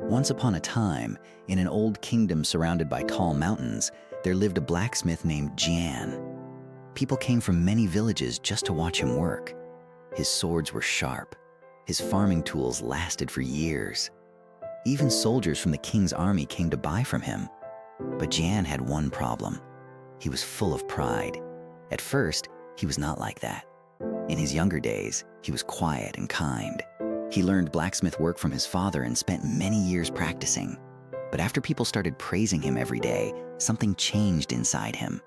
Once upon a time, in an old kingdom surrounded by tall mountains, there lived a blacksmith named Jian. People came from many villages just to watch him work. His swords were sharp. His farming tools lasted for years. Even soldiers from the king's army came to buy from him. But Jian had one problem. He was full of pride. At first, he was not like that. In his younger days, he was quiet and kind. He learned blacksmith work from his father and spent many years practicing. But after people started praising him every day, something changed inside him.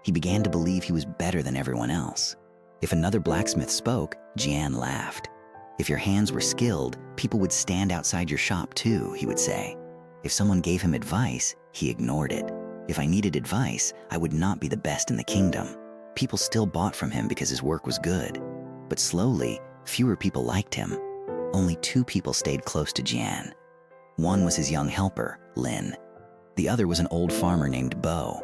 He began to believe he was better than everyone else. If another blacksmith spoke, Jian laughed. If your hands were skilled, people would stand outside your shop too, he would say. If someone gave him advice, he ignored it. If I needed advice, I would not be the best in the kingdom. People still bought from him because his work was good. But slowly, fewer people liked him. Only 2 people stayed close to Jian. One was his young helper, Lin. The other was an old farmer named Bo.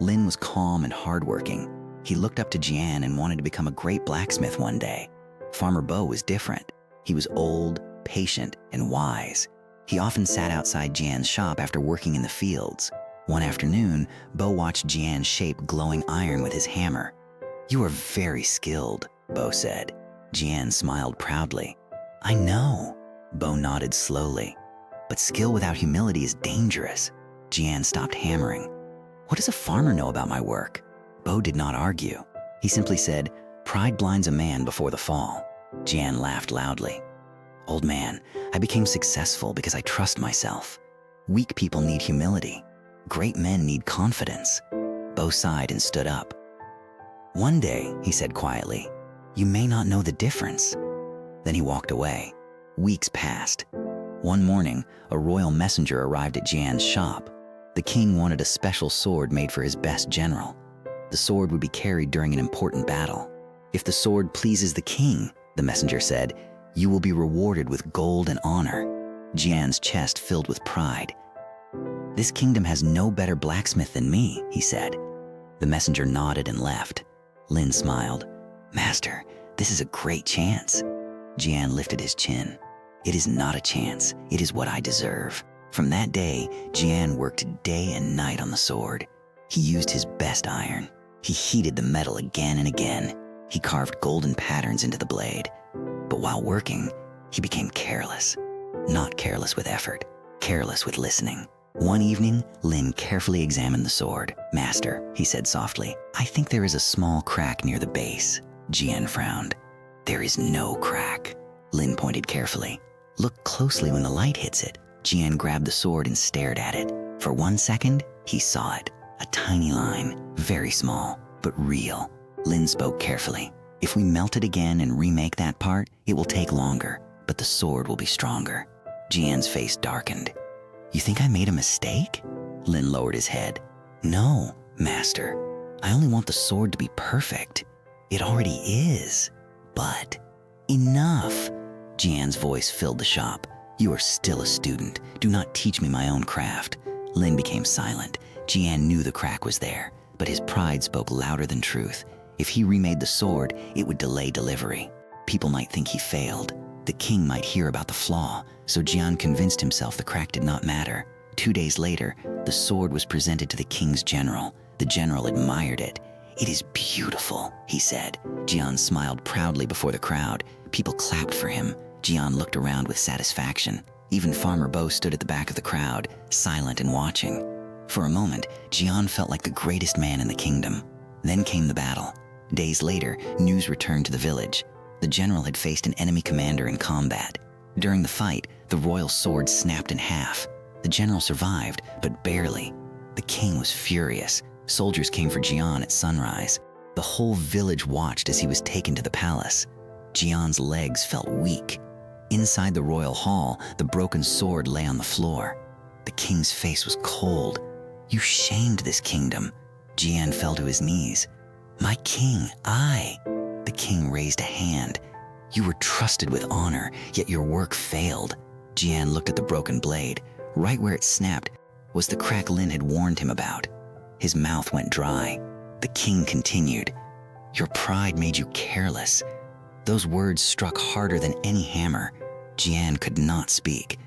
Lin was calm and hardworking. He looked up to Jian and wanted to become a great blacksmith one day. Farmer Bo was different. He was old, patient, and wise. He often sat outside Jian's shop after working in the fields. One afternoon, Bo watched Jian shape glowing iron with his hammer. "You are very skilled," Bo said. Jian smiled proudly. "I know," Bo nodded slowly. "But skill without humility is dangerous." Jian stopped hammering. "What does a farmer know about my work?" Bo did not argue. He simply said, "Pride blinds a man before the fall." Jian laughed loudly. "Old man, I became successful because I trust myself. Weak people need humility. Great men need confidence." Bo sighed and stood up. "One day," he said quietly, "you may not know the difference." Then he walked away. Weeks passed. One morning, a royal messenger arrived at Jian's shop. The king wanted a special sword made for his best general. The sword would be carried during an important battle. "If the sword pleases the king," the messenger said, "you will be rewarded with gold and honor." Jian's chest filled with pride. "This kingdom has no better blacksmith than me," he said. The messenger nodded and left. Lin smiled. "Master, this is a great chance." Jian lifted his chin. "It is not a chance. It is what I deserve." From that day, Jian worked day and night on the sword. He used his best iron. He heated the metal again and again. He carved golden patterns into the blade. But while working, he became careless. Not careless with effort, careless with listening. One evening, Lin carefully examined the sword. "Master," he said softly, "I think there is a small crack near the base." Jian frowned. "There is no crack." Lin pointed carefully. "Look closely when the light hits it." Jian grabbed the sword and stared at it. For 1 second, he saw it. A tiny line, very small, but real. Lin spoke carefully. "If we melt it again and remake that part, it will take longer, but the sword will be stronger." Jian's face darkened. "You think I made a mistake?" Lin lowered his head. "No, master. I only want the sword to be perfect. It already is. But enough." Jian's voice filled the shop. "You are still a student. Do not teach me my own craft." Lin became silent. Jian knew the crack was there, but his pride spoke louder than truth. If he remade the sword, it would delay delivery. People might think he failed. The king might hear about the flaw, so Jian convinced himself the crack did not matter. 2 days later, the sword was presented to the king's general. The general admired it. "It is beautiful," he said. Jian smiled proudly before the crowd. People clapped for him. Jian looked around with satisfaction. Even Farmer Bo stood at the back of the crowd, silent and watching. For a moment, Jian felt like the greatest man in the kingdom. Then came the battle. Days later, news returned to the village. The general had faced an enemy commander in combat. During the fight, the royal sword snapped in half. The general survived, but barely. The king was furious. Soldiers came for Jian at sunrise. The whole village watched as he was taken to the palace. Jian's legs felt weak. Inside the royal hall, the broken sword lay on the floor. The king's face was cold. "You shamed this kingdom." Jian fell to his knees. "My king, I." The king raised a hand. "You were trusted with honor, yet your work failed." Jian looked at the broken blade. Right where it snapped was the crack Lin had warned him about. His mouth went dry. The king continued, "Your pride made you careless." Those words struck harder than any hammer. Jian could not speak.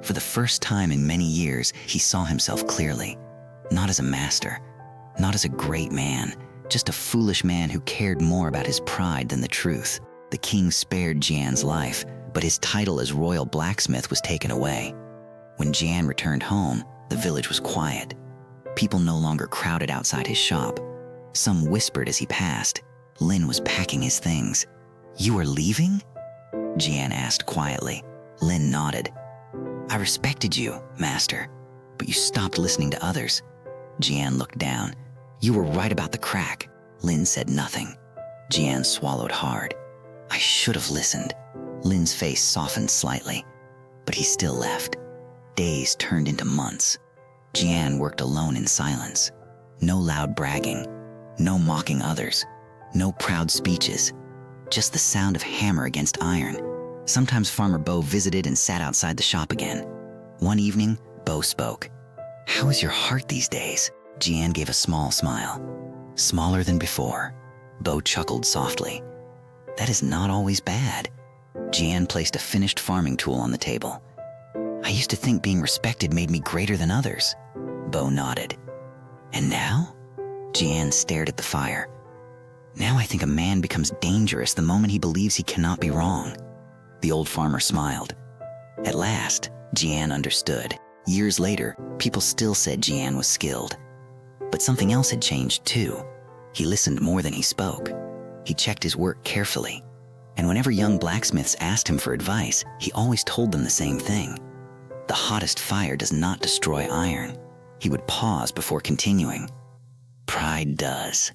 For the first time in many years, he saw himself clearly. Not as a master, not as a great man, just a foolish man who cared more about his pride than the truth. The king spared Jian's life, but his title as royal blacksmith was taken away. When Jian returned home, the village was quiet. People no longer crowded outside his shop. Some whispered as he passed. Lin was packing his things. "You are leaving?" Jian asked quietly. Lin nodded. "I respected you, master, but you stopped listening to others." Jian looked down. "You were right about the crack." Lin said nothing. Jian swallowed hard. "I should have listened." Lin's face softened slightly, but he still left. Days turned into months. Jian worked alone in silence. No loud bragging, no mocking others, no proud speeches, just the sound of hammer against iron. Sometimes Farmer Bo visited and sat outside the shop again. One evening, Bo spoke. "How is your heart these days?" Jian gave a small smile. "Smaller than before." Bo chuckled softly. "That is not always bad." Jian placed a finished farming tool on the table. "I used to think being respected made me greater than others." Bo nodded. "And now?" Jian stared at the fire. "Now I think a man becomes dangerous the moment he believes he cannot be wrong." The old farmer smiled. At last, Jian understood. Years later, people still said Jian was skilled. But something else had changed too. He listened more than he spoke. He checked his work carefully. And whenever young blacksmiths asked him for advice, he always told them the same thing. The hottest fire does not destroy iron. He would pause before continuing. Pride does.